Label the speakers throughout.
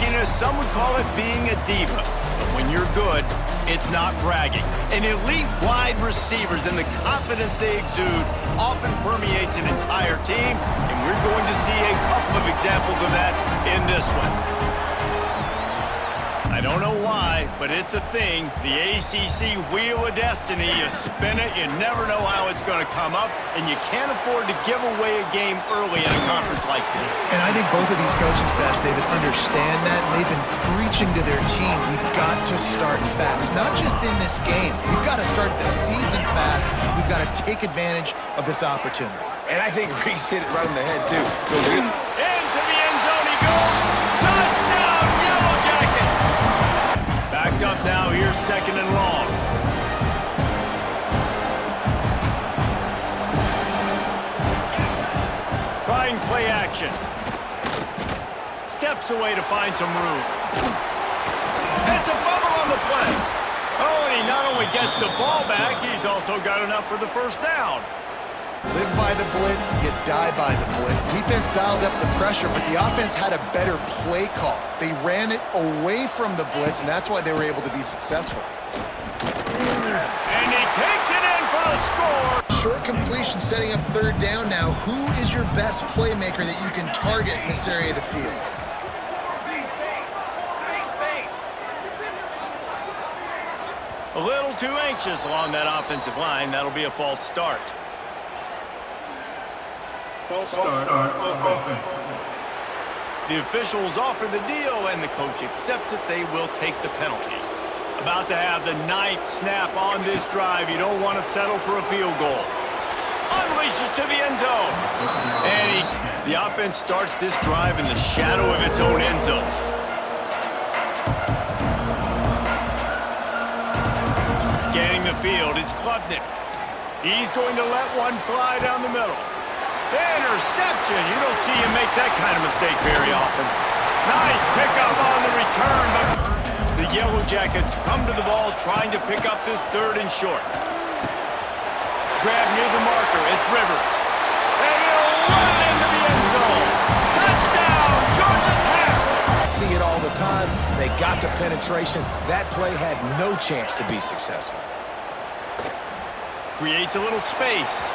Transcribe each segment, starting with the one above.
Speaker 1: cockiness, some would call it being a diva. But when you're good, it's not bragging. And elite wide receivers and the confidence they exude often permeates an entire team, and we're going to see a couple of examples of that in this one. I don't know why, but it's a thing. The ACC Wheel of Destiny, you spin it, you never know how it's going to come up, and you can't afford to give away a game early in a conference like this.
Speaker 2: And I think both of these coaching staffs, David, understand that, and they've been preaching to their team, we've got to start fast. Not just in this game. We've got to start the season fast. We've got to take advantage of this opportunity.
Speaker 3: And I think Reese hit it right in the head, too.
Speaker 1: Into the end zone he goes. Touchdown, Yellow Jackets! Backed up now, here's 2nd and long. Trying play action. Steps away to find some room. It's a fumble on the play. Oh, and he not only gets the ball back, he's also got enough for the first down.
Speaker 2: Live by the blitz, you die by the blitz. Defense dialed up the pressure, but the offense had a better play call. They ran it away from the blitz, and that's why they were able to be successful.
Speaker 1: And he takes it in for the score.
Speaker 2: Short completion setting up 3rd down now. Who is your best playmaker that you can target in this area of the field?
Speaker 1: A little too anxious along that offensive line. That'll be a false start. The officials offer the deal, and the coach accepts it. They will take the penalty. About to have the 9th snap on this drive. You don't want to settle for a field goal. Unleashes to the end zone. And the offense starts this drive in the shadow of its own end zone. Scanning the field, it's Klubnik. He's going to let one fly down the middle. Interception. You don't see him make that kind of mistake very often. Nice pickup on the return, but the Yellow Jackets come to the ball trying to pick up this 3rd and short. Grab near the marker. It's Rivers. And he'll run into the end zone. Touchdown, Georgia Tech!
Speaker 3: See it all the time. They got the penetration. That play had no chance to be successful.
Speaker 1: Creates a little space.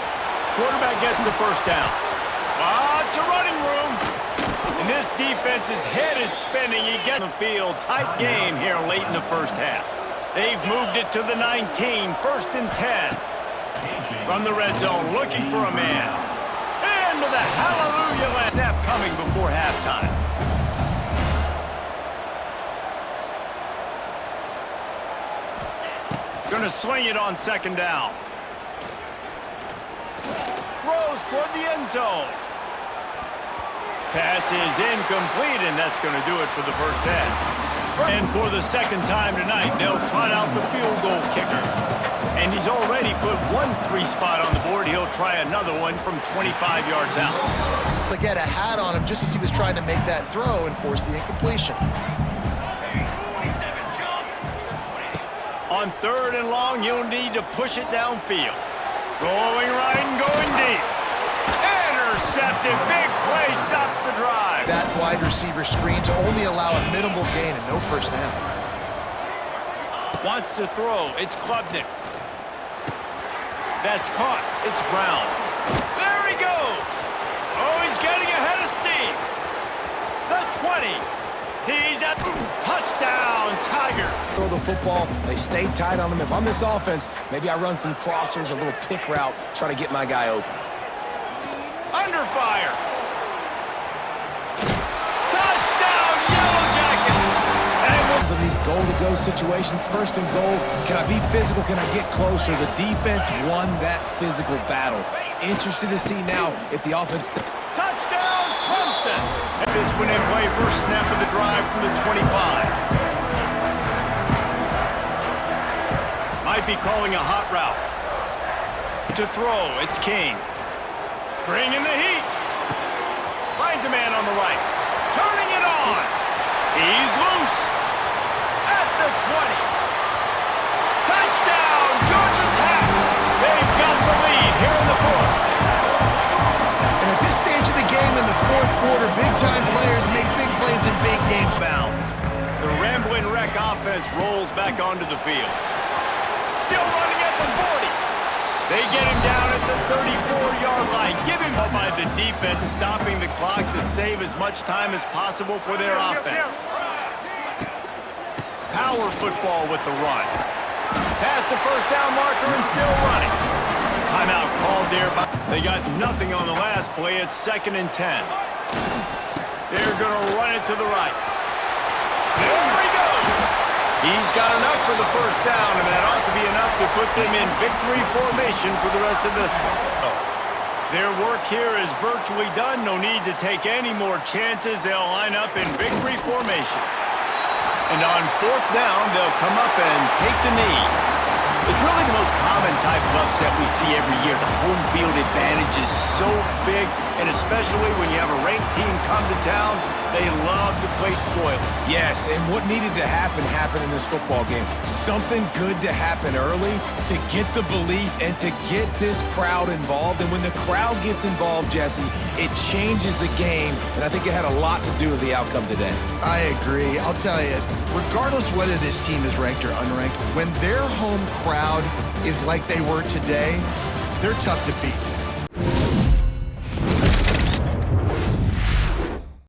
Speaker 1: Quarterback gets the first down. It's a running room. And this defense's head is spinning. You get the field. Tight game here late in the first half. They've moved it to the 19. 1st and 10. From the red zone, looking for a man. Into the hallelujah land. Snap coming before halftime. Gonna swing it on 2nd down. Throws toward the end zone. Pass is incomplete, and that's going to do it for the first half. And for the 2nd time tonight, they'll trot out the field goal kicker. And he's already put 1 3 spot on the board. He'll try another one from 25 yards out.
Speaker 2: They get a hat on him just as he was trying to make that throw and force the incompletion.
Speaker 1: On 3rd and long, you'll need to push it downfield. Going right and going deep. Intercepted. Big play stops the drive.
Speaker 2: That wide receiver screen to only allow a minimal gain and no first down.
Speaker 1: Wants to throw. It's Klubnik. That's caught. It's Brown. There he goes. Oh, he's getting ahead of steam. The 20. He's at touchdown, Tiger.
Speaker 3: Throw the football. They stay tight on him. If I'm this offense, maybe I run some crossers, a little pick route, try to get my guy open.
Speaker 1: Under fire. Touchdown, Yellow Jackets. And
Speaker 3: in these goal-to-go situations, 1st and goal, can I be physical? Can I get closer? The defense won that physical battle. Interested to see now if the offense...
Speaker 1: Touchdown, Clemson. And this one in play, first snap of the drive from the 25. Might be calling a hot route. To throw, it's King. Bringing the heat. Finds a man on the right. Turning it on. He's loose. At the 20. Touchdown, Georgia Tech. They've got the lead here in the 4th.
Speaker 2: And at this stage of the game in the 4th quarter, big-time players make big plays in big games.
Speaker 1: Bound. offense rolls back onto the field. Still running at the 40. They get him down at the 34-yard line. Give him up by the defense, stopping the clock to save as much time as possible for their offense. Power football with the run. Past the first down marker and still running. Timeout called there. They got nothing on the last play. It's 2nd and 10. They're going to run it to the right. There he goes. He's got enough for the first down, and that ought to be enough to put them in victory formation for the rest of this one. Their work here is virtually done. No need to take any more chances. They'll line up in victory formation. And on 4th down, they'll come up and take the knee. It's really the most common type of upset we see every year. The home field advantage is so big, and especially when you have a ranked team come to town, they love to play spoiler.
Speaker 3: Yes, and what needed to happen happened in this football game. Something good to happen early to get the belief and to get this crowd involved. And when the crowd gets involved, Jesse, it changes the game, and I think it had a lot to do with the outcome today.
Speaker 2: I agree. I'll tell you, regardless whether this team is ranked or unranked, when their home crowd is like they were today, they're tough to beat.